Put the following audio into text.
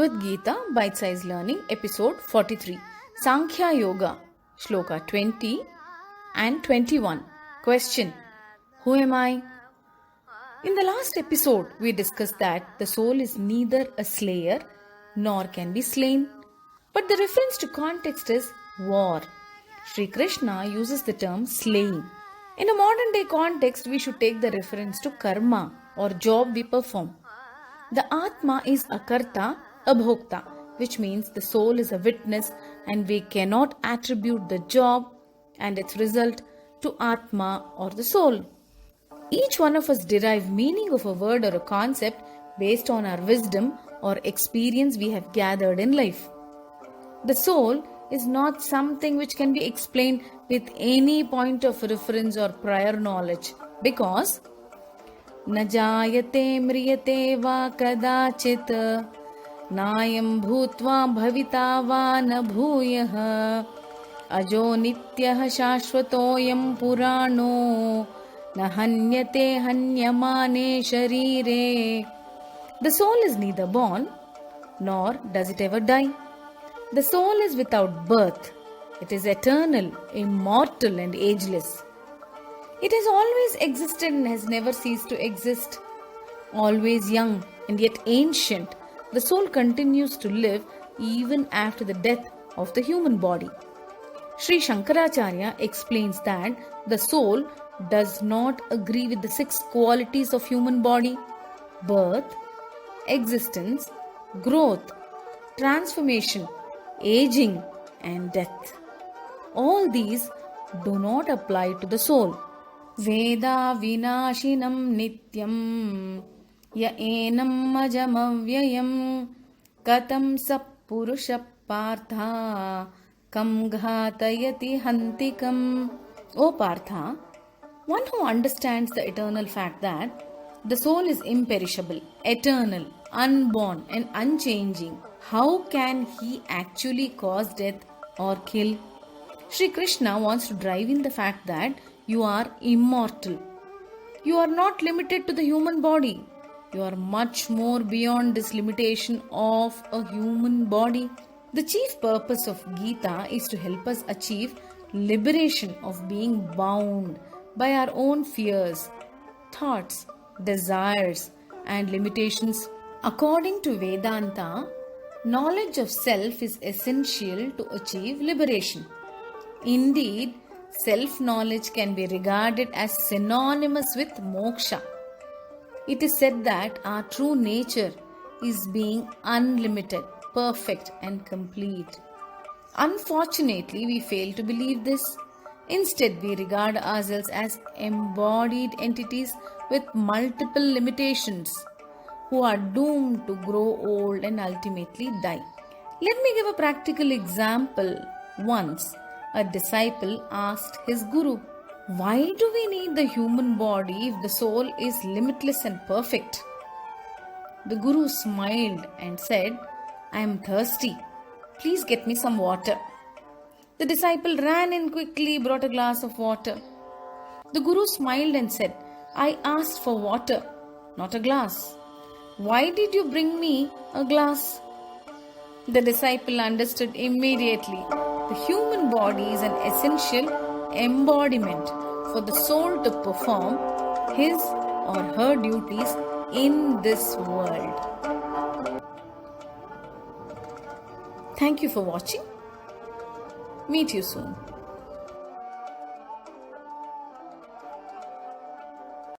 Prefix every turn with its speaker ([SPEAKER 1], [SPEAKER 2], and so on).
[SPEAKER 1] Bhagavad Gita Bite Size Learning Episode 43 Sankhya Yoga Shloka 20 and 21. Question: Who am I? In the last episode, we discussed that the soul is neither a slayer nor can be slain. But the reference to context is war. Sri Krishna uses the term slaying. In a modern day context, we should take the reference to karma or job we perform. The Atma is Akarta, Abhokta, which means the soul is a witness and we cannot attribute the job and its result to Atma or the soul. Each one of us derive meaning of a word or a concept based on our wisdom or experience we have gathered in life. The soul is not something which can be explained with any point of reference or prior knowledge because न जायते म्रियते वा कदाचित् नायं भूत्वा भविता वा न भूयः अजो नित्यः शाश्वतोऽयं पुराणो न हन्यते हन्यमाने शरीरे. The soul is neither born nor does it ever die. The soul is without birth. It is eternal, immortal and ageless. It has always existed and has never ceased to exist. Always young and yet ancient, the soul continues to live even after the death of the human body. Sri Shankaracharya explains that the soul does not agree with the 6 qualities of human body: birth, existence, growth, transformation, aging and death. All these do not apply to the soul. Veda vinashinam nityam ya enam ajamavyayam katam sappurusha partha kam ghatayati hantikam. O Partha, one who understands the eternal fact that the soul is imperishable, eternal, unborn and unchanging, how can he actually cause death or kill? Sri Krishna wants to drive in the fact that you are immortal. You are not limited to the human body. You are much more beyond this limitation of a human body. The chief purpose of Gita is to help us achieve liberation of being bound by our own fears, thoughts, desires and limitations. According to Vedanta, knowledge of self is essential to achieve liberation. Indeed, self-knowledge can be regarded as synonymous with moksha. It is said that our true nature is being unlimited, perfect and complete. Unfortunately, we fail to believe this. Instead, we regard ourselves as embodied entities with multiple limitations who are doomed to grow old and ultimately die. Let me give a practical example. Once, a disciple asked his guru, "Why do we need the human body if the soul is limitless and perfect?" The guru smiled and said, "I am thirsty. Please get me some water." The disciple ran in quickly, brought a glass of water. The guru smiled and said, "I asked for water, not a glass. Why did you bring me a glass?" The disciple understood immediately. The human body is an essential embodiment for the soul to perform his or her duties in this world. Thank you for watching. Meet you soon.